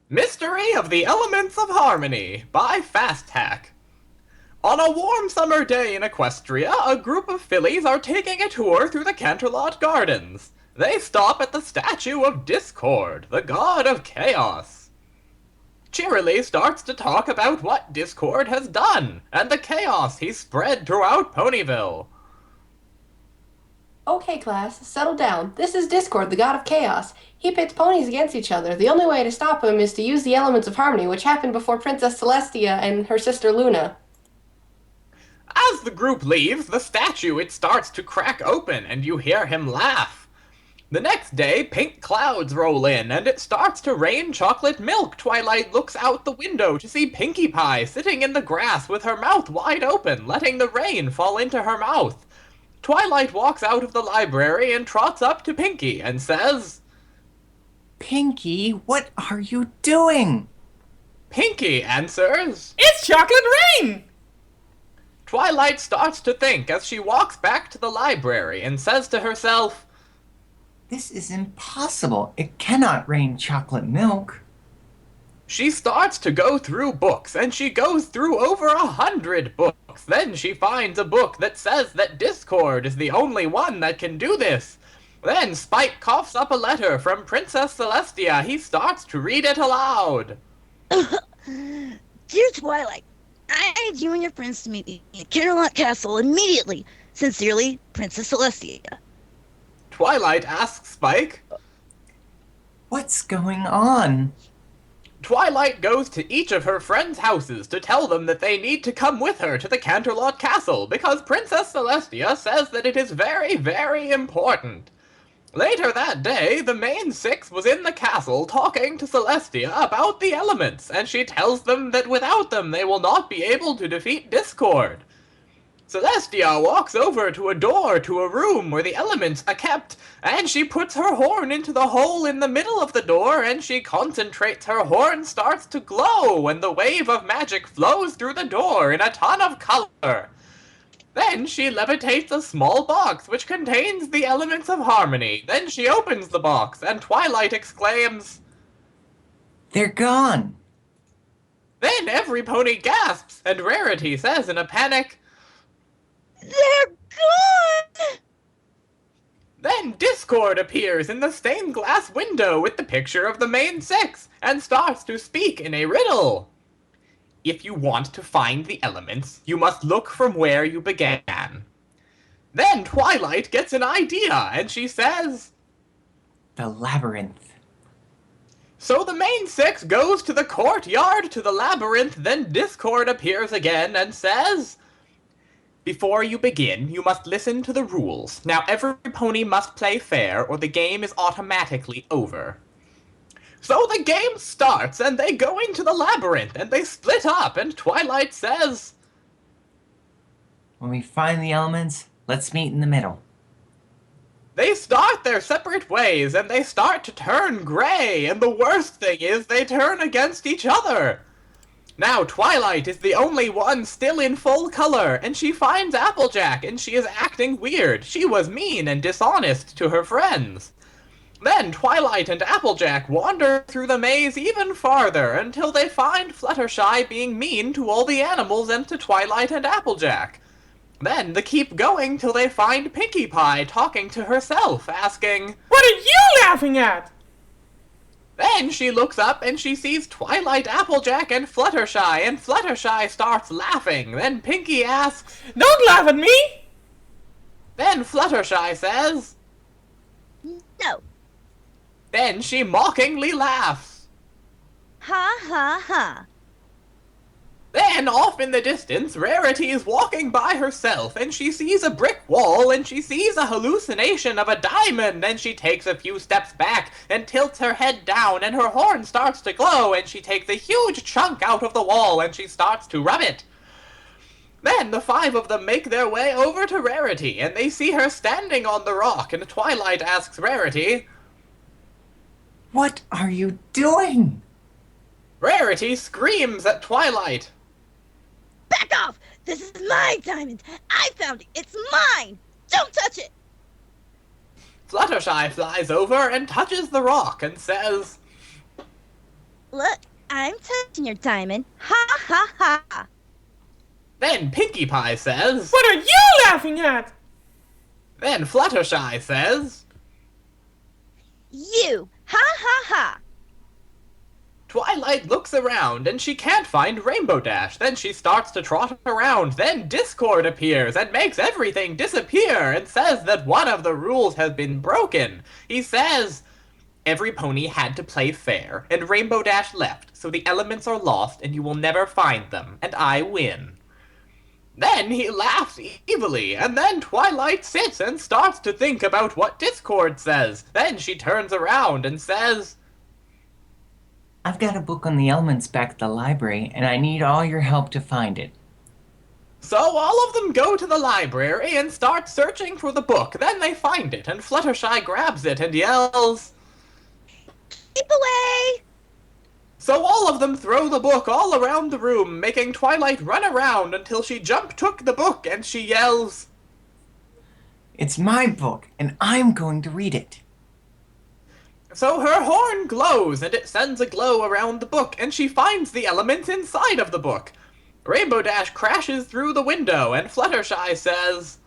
Mystery of the Elements of Harmony by Fast Hack. On a warm summer day in Equestria, a group of fillies are taking a tour through the Canterlot Gardens. They stop at the statue of Discord, the god of chaos. Cheerilee starts to talk about what Discord has done, and the chaos he's spread throughout Ponyville. Okay, class, settle down. This is Discord, the god of chaos. He pits ponies against each other. The only way to stop him is to use the elements of harmony, which happened before Princess Celestia and her sister Luna. As the group leaves the statue, it starts to crack open, and you hear him laugh. The next day, pink clouds roll in, and it starts to rain chocolate milk. Twilight looks out the window to see Pinkie Pie sitting in the grass with her mouth wide open, letting the rain fall into her mouth. Twilight walks out of the library and trots up to Pinkie and says, Pinkie, what are you doing? Pinkie answers, It's chocolate rain! Twilight starts to think as she walks back to the library and says to herself, This is impossible. It cannot rain chocolate milk. She starts to go through books, and she goes through over 100 books. Then she finds a book that says that Discord is the only one that can do this. Then Spike coughs up a letter from Princess Celestia. He starts to read it aloud. Dear Twilight, I need you and your friends to meet me at Canterlot Castle immediately. Sincerely, Princess Celestia. Twilight asks Spike. What's going on? Twilight goes to each of her friends' houses to tell them that they need to come with her to the Canterlot Castle because Princess Celestia says that it is very, very important. Later that day, the main six was in the castle talking to Celestia about the elements, and she tells them that without them they will not be able to defeat Discord. Celestia walks over to a door to a room where the elements are kept, and she puts her horn into the hole in the middle of the door, and she concentrates. Her horn starts to glow, and the wave of magic flows through the door in a ton of color. Then she levitates a small box which contains the elements of harmony. Then she opens the box, and Twilight exclaims, They're gone. Then every pony gasps, and Rarity says in a panic, They're gone! Then Discord appears in the stained glass window with the picture of the main six, and starts to speak in a riddle. If you want to find the elements, you must look from where you began. Then Twilight gets an idea, and she says, The labyrinth. So the main six goes to the courtyard to the labyrinth, then Discord appears again and says, Before you begin, you must listen to the rules. Now every pony must play fair, or the game is automatically over. So the game starts, and they go into the labyrinth, and they split up, and Twilight says, When we find the elements, let's meet in the middle. They start their separate ways, and they start to turn gray, and the worst thing is they turn against each other. Now Twilight is the only one still in full color, and she finds Applejack, and she is acting weird. She was mean and dishonest to her friends. Then Twilight and Applejack wander through the maze even farther until they find Fluttershy being mean to all the animals and to Twilight and Applejack. Then they keep going till they find Pinkie Pie talking to herself, asking, What are you laughing at? Then she looks up and she sees Twilight, Applejack, and Fluttershy starts laughing. Then Pinkie asks, Don't laugh at me! Then Fluttershy says, No. Then she mockingly laughs. Ha ha ha. Then, off in the distance, Rarity is walking by herself, and she sees a brick wall, and she sees a hallucination of a diamond, and she takes a few steps back, and tilts her head down, and her horn starts to glow, and she takes a huge chunk out of the wall, and she starts to rub it. Then the five of them make their way over to Rarity, and they see her standing on the rock, and Twilight asks Rarity, What are you doing? Rarity screams at Twilight. Back off! This is my diamond! I found it! It's mine! Don't touch it! Fluttershy flies over and touches the rock and says, Look, I'm touching your diamond. Ha ha ha. Then Pinkie Pie says. What are you laughing at? Then Fluttershy says. You. Ha ha ha. Twilight looks around and she can't find Rainbow Dash. Then she starts to trot around. Then Discord appears and makes everything disappear and says that one of the rules has been broken. He says every pony had to play fair, and Rainbow Dash left, so the elements are lost and you will never find them, and I win. Then he laughs evilly, and then Twilight sits and starts to think about what Discord says. Then she turns around and says, I've got a book on the elements back at the library, and I need all your help to find it. So all of them go to the library and start searching for the book. Then they find it, and Fluttershy grabs it and yells, Keep away. So all of them throw the book all around the room, making Twilight run around until she took the book and she yells, It's my book, and I'm going to read it. So her horn glows, and it sends a glow around the book, and she finds the elements inside of the book. Rainbow Dash crashes through the window, and Fluttershy says,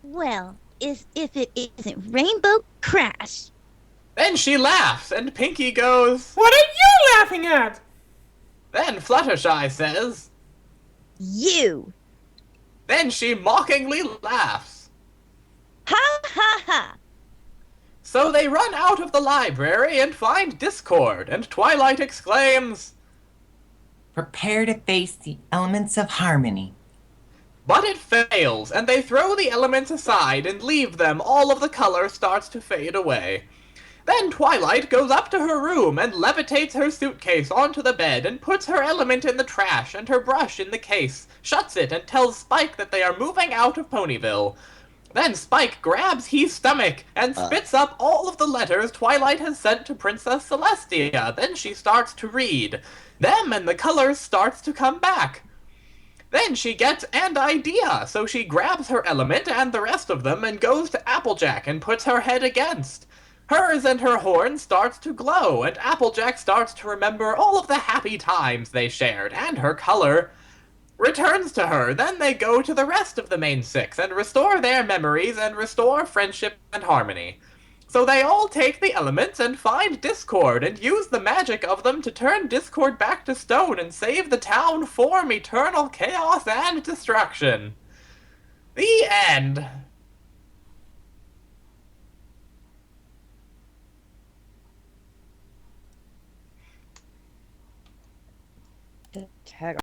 Well, if it isn't Rainbow Crash. Then she laughs, and Pinkie goes, What are you laughing at? Then Fluttershy says, You. Then she mockingly laughs. Ha ha ha. So they run out of the library and find Discord, and Twilight exclaims, Prepare to face the elements of harmony. But it fails, and they throw the elements aside and leave them. All of the color starts to fade away. Then Twilight goes up to her room and levitates her suitcase onto the bed and puts her element in the trash and her brush in the case, shuts it, and tells Spike that they are moving out of Ponyville. Then Spike grabs He's stomach and spits up all of the letters Twilight has sent to Princess Celestia. Then she starts to read them, and the colors starts to come back. Then she gets an idea, so she grabs her element and the rest of them and goes to Applejack and puts her head against. Hers and her horn starts to glow, and Applejack starts to remember all of the happy times they shared, and her color returns to her. Then they go to the rest of the main six and restore their memories and restore friendship and harmony. So they all take the elements and find Discord and use the magic of them to turn Discord back to stone and save the town from eternal chaos and destruction. The end. Tag